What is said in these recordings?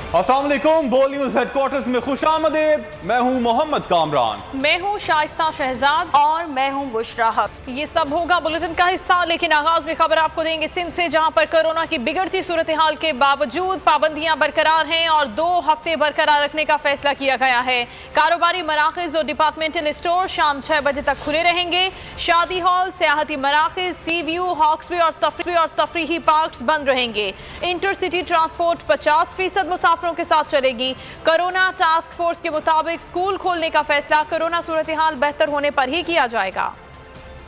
अस्सलाम वालेकुम। बोल न्यूज हेडक्वार्टर्स में खुशामदीद। मैं हूं मोहम्मद कामरान। मैं हूं शाइस्ता शहजाद और मैं हूं बुशरा हक। ये सब होगा बुलेटिन का हिस्सा, लेकिन आगाज में खबर आपको देंगे सिंध से, जहां पर कोरोना की बिगड़ती सूरत हाल के बावजूद पाबंदियां बरकरार हैं और 2 हफ्ते बरकरार रखने का फैसला किया गया है। कारोबारी मराकज और डिपार्टमेंटल स्टोर शाम 6 बजे तक खुले रहेंगे। शादी हॉल, सियाहती मराकज, सी व्यू, हॉक्सवे और तफरीही पार्क बंद रहेंगे। इंटरसिटी ट्रांसपोर्ट 50% मुसाफिरों के साथ चलेगी। कोरोना टास्क फोर्स के मुताबिक स्कूल खोलने का फैसला कोरोना सूरत हाल बेहतर होने पर ही किया जाएगा।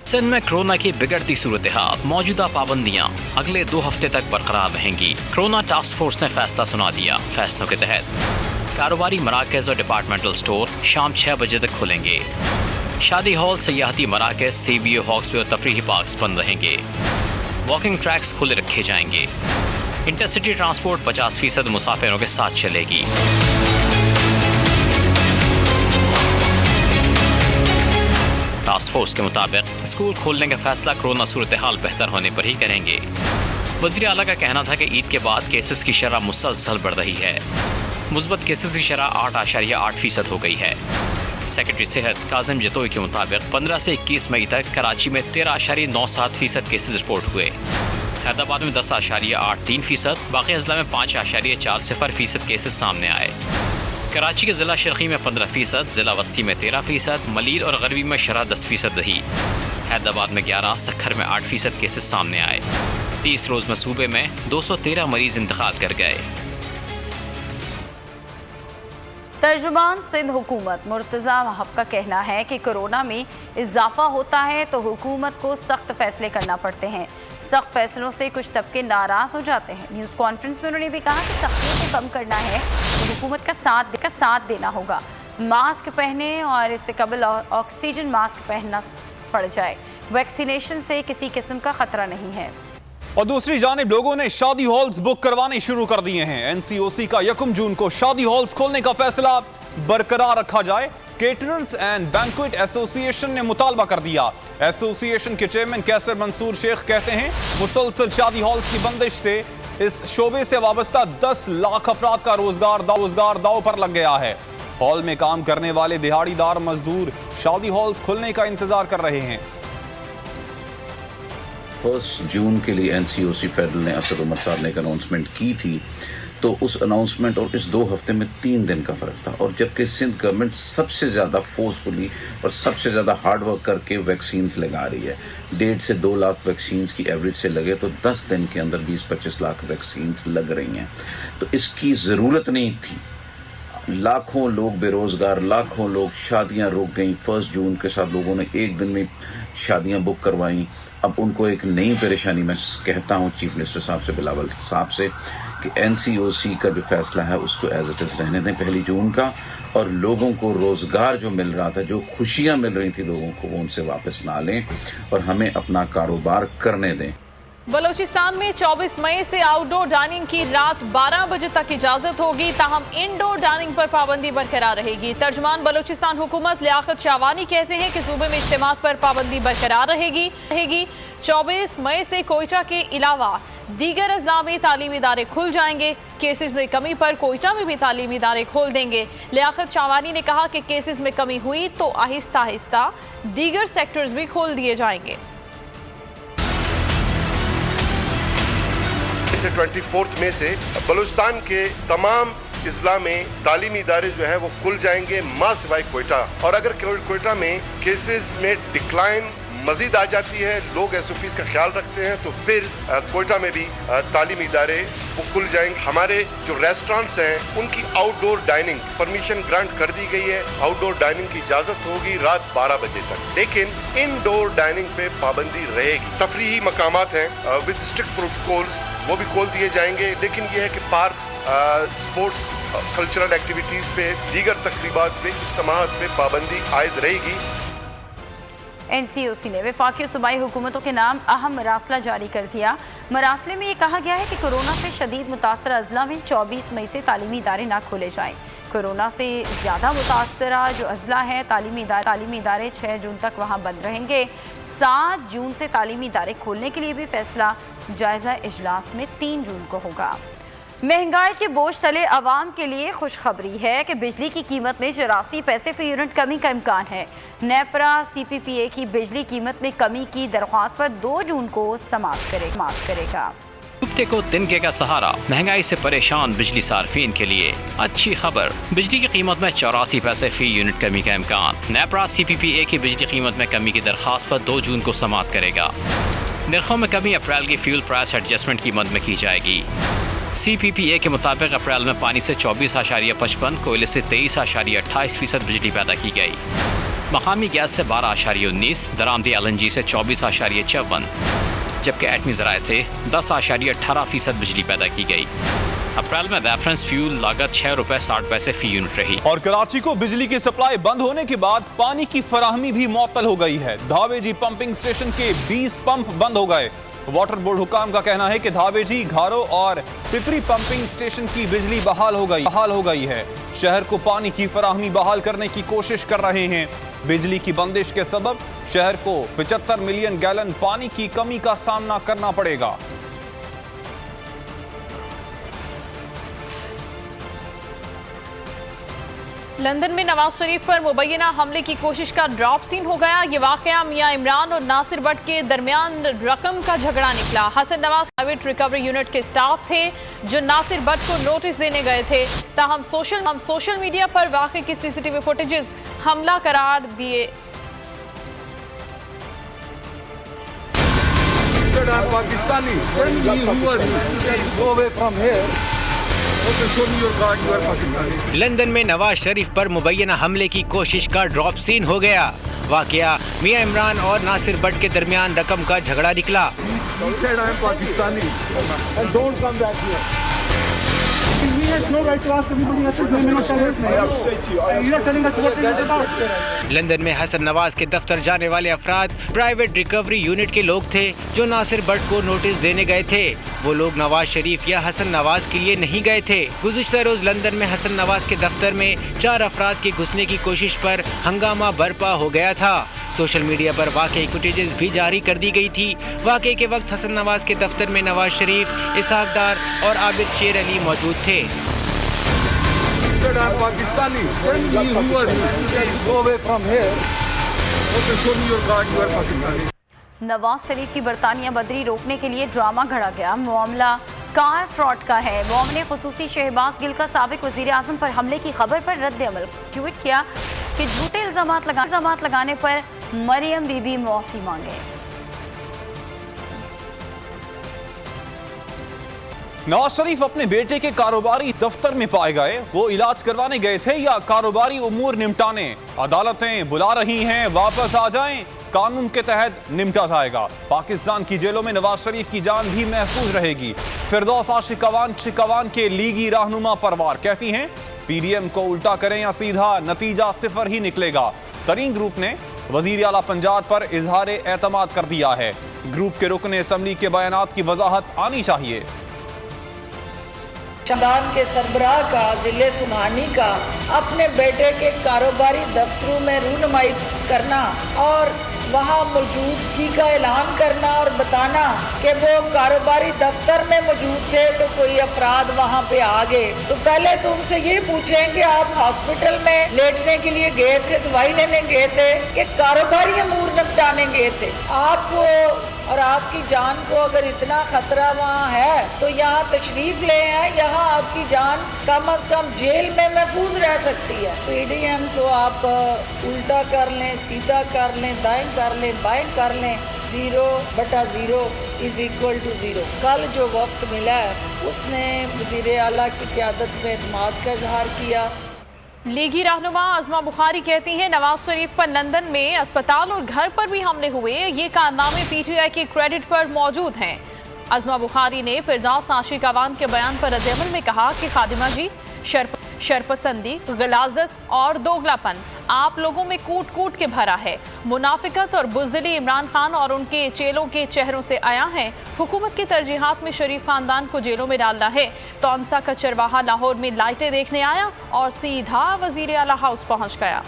सिंध में कोरोना की बिगड़ती सूरत हाल, मौजूदा पाबंदियां अगले 2 हफ्ते तक बरकरार रहेंगी। कोरोना टास्क फोर्स ने फैसला सुना दिया। फैसलों के तहत कारोबारी मराकज और डिपार्टमेंटल स्टोर शाम 6 बजे तक खुलेंगे। शादी हॉल, सियाहती मराकज, सी व्यू, हॉक्सवे और तफरीही पार्क बंद रहेंगे। वॉकिंग ट्रैक्स खुले रखे जाएंगे। इंटरसिटी ट्रांसपोर्ट 50% मुसाफिरों के साथ चलेगी। टास्क फोर्स के मुताबिक स्कूल खोलने का फैसला कोरोना सूरत हाल बेहतर होने पर ही करेंगे। वज़ीर आला का कहना था कि ईद के बाद केसेस की शरह मुसलसल बढ़ रही है। मुस्बत केसेस की शरह 8.8% हो गई है। सेक्रेटरी सेहत काजिम जतोई के मुताबिक 15 से 21 मई तक कराची में 13.97% केसेस रिपोर्ट हुए। हैदराबाद में 10.83%, बाकी अजला में 5.40% केसेस सामने आए। कराची के ज़िला शर्की में 15%, ज़िला वस्ती में 13%, मलीर और गरबी में शरह 10% रही। हैदराबाद में 11, सक्खर में 8% केसेस सामने आए। 30 रोज़ में सूबे में 213 मरीज इंतकाल कर गए। तर्जुमान सिंध हुकूमत मुर्तज़ा वहाब का कहना है कि कोरोना में इजाफा होता है तो हुकूमत को सख्त फैसले करना पड़ते हैं। सख्त फैसलों से कुछ तबके नाराज हो जाते हैं। न्यूज़ कॉन्फ्रेंस में उन्होंने भी कहा कि सख्ती से कम करना है तो हुकूमत का साथ देना होगा। मास्क पहने और इससे कबल ऑक्सीजन मास्क पहनना पड़ जाए। वैक्सीनेशन से किसी किस्म का खतरा नहीं है। और दूसरी जानिब लोगों ने शादी हॉल्स बुक करवाने शुरू कर दिए हैं। एनसीओसी का 1 जून को शादी हॉल्स खोलने का फैसला बरकरार रखा जाए। केटरर्स एंड बैंक्वेट एसोसिएशन ने मुतालबा कर दिया। एसोसिएशन के चेयरमैन कैसर मंसूर शेख कहते हैं मुसलसल शादी हॉल्स की बंदिश से इस शोबे से वाबस्ता 10 लाख अफराद का रोजगार दाव पर लग गया है। हॉल में काम करने वाले दिहाड़ीदार मजदूर शादी हॉल्स खुलने का इंतजार कर रहे हैं। 1 जून के लिए एनसीओसी फेडरल ने असद उमर साहब ने एक अनाउंसमेंट की थी, तो उस अनाउंसमेंट और इस 2 हफ्ते में 3 दिन का फर्क था। और जबकि सिंध गवर्नमेंट सबसे ज़्यादा फोर्सफुली और सबसे ज़्यादा हार्ड वर्क करके वैक्सीन्स लगा रही है। 1.5 से 2 लाख वैक्सीन्स की एवरेज से लगे तो 10 दिन के अंदर 20-25 लाख वैक्सीन्स लग रही हैं। तो इसकी ज़रूरत नहीं थी। लाखों लोग बेरोजगार, लाखों लोग, शादियां रुक गई। 1 जून के साथ लोगों ने एक दिन में शादियां बुक करवाई। अब उनको एक नई परेशानी, मैं कहता हूं चीफ मिनिस्टर साहब से, बिलावल साहब से, कि एनसीओसी का जो फैसला है उसको एज इट इज रहने दें 1 जून का, और लोगों को रोजगार जो मिल रहा था, जो खुशियां मिल रही थी लोगों को, वो उनसे वापस ना लें और हमें अपना कारोबार करने दें। बलूचिस्तान में 24 मई से आउटडोर डाइनिंग की रात 12 बजे तक इजाजत होगी, ताहम इंडोर डाइनिंग पर पाबंदी बरकरार रहेगी। तर्जुमान बलूचिस्तान हुकूमत लियाकत शाहवानी कहते हैं कि सूबे में इज्तिमात पर पाबंदी बरकरार रहेगी। 24 मई से कोयटा के अलावा दीगर अजला में तालीमी इदारे खुल जाएंगे। केसेस में कमी पर कोयटा में भी तालीमी इदारे खोल देंगे। लियाकत शाहवानी ने कहा कि केसेस में कमी हुई तो आहिस्ता आहिस्ता दीगर सेक्टर्स भी खोल दिए जाएंगे। 24 मई से बलूचिस्तान के तमाम इजला में तालीमी इदारे जो है वो खुल जाएंगे, मां सिवाय कोयटा। और अगर कोयटा में केसेस में डिक्लाइन मजीद आ जाती है, लोग एसओपीज का ख्याल रखते हैं, तो फिर कोयटा में भी तालीमी इदारे वो खुल जाएंगे। हमारे जो रेस्टोरेंट्स हैं उनकी आउटडोर डाइनिंग परमिशन ग्रांट कर दी गई है। आउटडोर डाइनिंग की इजाजत होगी रात 12 बजे तक, लेकिन इनडोर डाइनिंग पे पाबंदी रहेगी। तफरीही मकामात हैं विद स्ट्रिक्ट प्रोटोकॉल्स, वो भी खोल दिए जाएंगे। लेकिन यह है कि पार्क्स, स्पोर्ट्स, कल्चरल एक्टिविटीज पे, दीगर तकरीबात पे, इज्तिमात पे पाबंदी आयद रहेगी। एनसीओसी ने वफाकी सूबाई हुकूमतों के नाम अहम मरासला जारी कर दिया। मरासले में ये कहा गया है कि कोरोना से शदीद मुतासर अजला में 24 मई से तालीमी इदारे ना खोले जाएं। कोरोना से ज़्यादा मुतासरा जो अजला है तालीमी इदारे 6 जून तक वहाँ बंद रहेंगे। 7 जून से तालीमी इदारे खोलने के लिए भी फैसला जायज़ा इजलास में 3 जून को होगा। महंगाई के बोझ तले आवाम के लिए खुशखबरी है कि बिजली की कीमत में 84 पैसे फी यूनिट कमी का इम्कान है। नेपरा CPPA की बिजली कीमत में कमी की दरख्वास्त पर 2 जून को समाप्त करेगा। कुत्ते को तिनके का सहारा, महंगाई से परेशान बिजली सार्फिन के लिए अच्छी खबर। बिजली की कीमत में 84 पैसे फी यूनिट कमी का इम्कान। नेपरा CPPA की बिजली कीमत में कमी की दरख्वास्त पर 2 जून को समाप्त करेगा। निर्खों में कमी अप्रैल की फ्यूल प्राइस एडजस्टमेंट की मद में की जाएगी। CPPA के मुताबिक अप्रैल में पानी से 24.55, कोयले से 23.28% बिजली पैदा की गई। मकामी गैस से 12.19, दरामदी LNG से 24.54, जबकि एटमी ज़राए से 10.18% बिजली पैदा की गई। अप्रैल में रेफरेंस फ्यूल लागत ₹6.60 फी यूनिट रही। और कराची को बिजली की सप्लाई बंद होने के बाद पानी की फराहमी भी मुअत्तल हो गई है। धावेजी पंपिंग स्टेशन के 20 पंप बंद हो गए। वाटर बोर्ड हुकाम का कहना है कि धावेजी, घारो और पिपरी पंपिंग स्टेशन की बिजली बहाल हो गई है। शहर को पानी की फराहमी बहाल करने की कोशिश कर रहे हैं। बिजली की बंदिश के सबब शहर को 75 मिलियन गैलन पानी की कमी का सामना करना पड़ेगा। लंदन में नवाज शरीफ पर मुबैना हमले की कोशिश का ड्रॉप सीन हो गया। ये वाकया मियां इमरान और नासिर भट्ट के दरमियान रकम का झगड़ा निकला। Hasan Nawaz private recovery unit के स्टाफ थे जो नासिर भट्ट को नोटिस देने गए थे। ताहम सोशल मीडिया पर वाकये की CCTV फुटेजेस हमला करार दिए। लंदन में नवाज शरीफ पर मुबैना हमले की कोशिश का ड्रॉप सीन हो गया। वाकया मियां इमरान और नासिर भट्ट के दरमियान रकम का झगड़ा निकला। लंदन में हसन नवाज के दफ्तर जाने वाले अफराद प्राइवेट रिकवरी यूनिट के लोग थे जो नासिर भट्ट को नोटिस देने गए थे। वो लोग नवाज शरीफ या हसन नवाज के लिए नहीं गए थे। गुज़िश्ता रोज लंदन में हसन नवाज के दफ्तर में 4 अफराद के घुसने की कोशिश पर हंगामा बर्पा हो गया था। सोशल मीडिया पर वाकई फुटेजेस भी जारी कर दी गई थी। वाकई के वक्त हसन नवाज के दफ्तर में नवाज शरीफ, इसहाक डार और आबिद शेर अली मौजूद थे। नवाज शरीफ की बरतानिया बदरी रोकने के लिए ड्रामा घड़ा गया। मामला कार फ्रॉड का है। वॉम ने खुसूसी शहबाज गिल का साबिक वज़ीर आज़म पर हमले की खबर पर रद्द अमल ट्वीट किया कि झूठे इल्ज़ामात लगाने पर मरियम बीबी माफ़ी मांगे। नवाज शरीफ अपने बेटे के कारोबारी दफ्तर में पाए गए। वो इलाज करवाने गए थे या कारोबारी उमूर निपटाने? अदालतें बुला रही हैं, वापस आ जाएं, कानून के तहत निपटा जाएगा। पाकिस्तान की जेलों में नवाज शरीफ की जान भी महफूज रहेगी। फिरदौस आशिकवान के लीगी रहनुमा परवार कहती हैं PDM को उल्टा करें या सीधा, नतीजा सिफर ही निकलेगा। तरीन ग्रुप ने वजीर आला पंजाब पर इजहार एतमाद कर दिया है। ग्रुप के रुकन असम्बली के बयानात की वजाहत आनी चाहिए। खानदान के सरबराह का, जिले सुबहानी का अपने बेटे के कारोबारी दफ्तरों में रूनुमाई करना और वहाँ मौजूदगी का ऐलान करना और बताना कि वो कारोबारी दफ्तर में मौजूद थे तो कोई अफराद वहाँ पे आ गए, तो पहले तो उनसे ये पूछें कि आप हॉस्पिटल में लेटने के लिए गए थे, दवाई लेने गए थे कि कारोबारी अमूर निपटाने गए थे? आपको और आपकी जान को अगर इतना खतरा वहाँ है तो यहाँ तशरीफ ले आए। यहाँ आपकी जान कम से कम जेल में महफूज रह सकती है। PDM को आप उल्टा कर लें, सीधा कर लें, दाएं कर लें, बाएं कर लें, 0/0 = 0। कल जो वक्त मिला है उसने वज़ीर आला की क़यादत में एतमाद का इजहार किया। लीगी रहनुमा अज़मा बुखारी कहती हैं नवाज शरीफ पर लंदन में अस्पताल और घर पर भी हमले हुए। ये कारनामे PTI के क्रेडिट पर मौजूद हैं। अज़मा बुखारी ने फिरदौस आशिकवान के बयान पर रद्द-ए-अमल में कहा कि खादिमा जी, शरपसंदी, गलाजत और दोगलापन आप लोगों में कूट कूट के भरा है। मुनाफिकत और बुज़दिली इमरान खान और उनके चेलों के चेहरों से आया है। हुकूमत की तरजीहात में शरीफ खानदान को जेलों में डालना है। तौनसा का चरवाहा लाहौर में लाइटें देखने आया और सीधा वज़ीर आला हाउस पहुंच गया।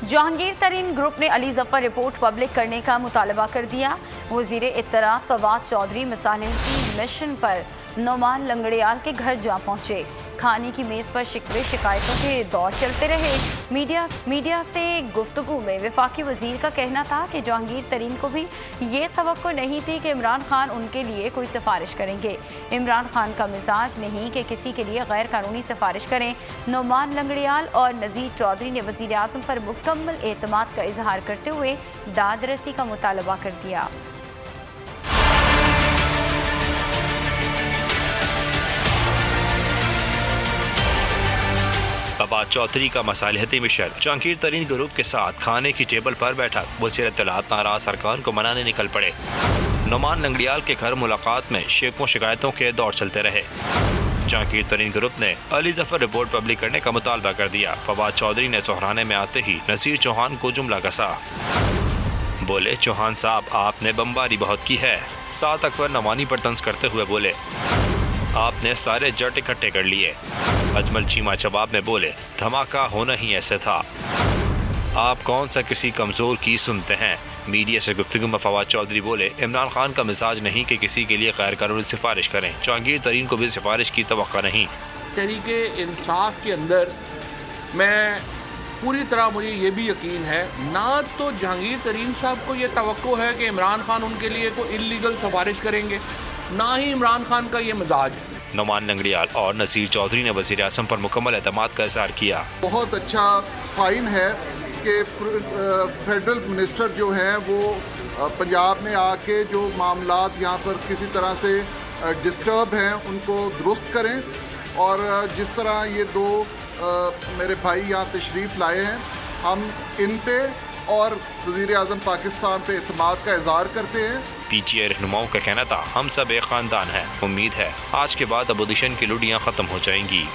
जहांगीर तरीन ग्रुप ने अली जफर रिपोर्ट पब्लिक करने का मुतालबा कर दिया। वजीर इत्तलात फवाद चौधरी मसालिहती मिशन पर नोमान लंगड़ियाल के घर जा पहुंचे। खाने की मेज़ पर शिकवे शिकायतों के दौर चलते रहे। मीडिया से गुफ्तगू में वफाकी वजीर का कहना था कि जहांगीर तरीन को भी ये तवक्को नहीं थी कि इमरान खान उनके लिए कोई सिफारिश करेंगे। इमरान खान का मिजाज नहीं कि किसी के लिए गैर कानूनी सिफारिश करें। नोमान लंगड़ियाल और नज़ीर चौधरी ने वज़ीर आज़म पर मुकम्मल एतमाद का इजहार करते हुए दादरसी का मुतालबा कर दिया। फवाद चौधरी का मसालिहती मिशन। जहांगीर तरीन ग्रुप के साथ खाने की टेबल पर बैठक। वज़ीर इत्तलात नाराज अरकान को मनाने निकल पड़े। नोमान लंगड़ियाल के घर मुलाकात में शिकवों शिकायतों के दौर चलते रहे। जहांगीर तरीन ग्रुप ने अली जफर रिपोर्ट पब्लिक करने का मुतालबा कर दिया। फवाद चौधरी ने सोहराने में आते ही नसीर चौहान को जुमला कसा। बोले, चौहान साहब आपने बमबारी बहुत की है। साथ अकबर नवानी पर तंज करते हुए बोले, आपने सारे जट इकट्ठे कर लिए। अजमल चीमा जवाब में बोले, धमाका होना ही ऐसे था। आप कौन सा किसी कमज़ोर की सुनते हैं। मीडिया से गुफ्तगू में फवाद चौधरी बोले, इमरान खान का मिजाज नहीं कि किसी के लिए गैर कानूनी सिफारिश करें। जहांगीर तरीन को भी सिफारिश की तवक्को नहीं। तहरीके इंसाफ के अंदर मैं पूरी तरह, मुझे ये भी यकीन है, ना तो जहांगीर तरीन साहब को ये तवक्को है कि इमरान खान उनके लिए कोई इल्लीगल सिफारिश करेंगे, ना ही इमरान खान का ये मिजाज है। नोमान लंगड़ियाल और नसीर चौधरी ने वज़ीर आज़म पर मुकम्मल एतमाद का इज़हार किया। बहुत अच्छा साइन है कि फेडरल मिनिस्टर जो हैं वो पंजाब में आके जो मामलात यहाँ पर किसी तरह से डिस्टर्ब हैं उनको दुरुस्त करें। और जिस तरह ये दो मेरे भाई यहाँ तशरीफ़ लाए हैं, हम इन पे और वज़ीर आज़म पाकिस्तान पे एतमाद का इज़हार करते हैं। पीटीआई रहनुमाओं का कहना था, हम सब एक ख़ानदान हैं। उम्मीद है आज के बाद अपोजिशन की लुड़ियाँ ख़त्म हो जाएंगी।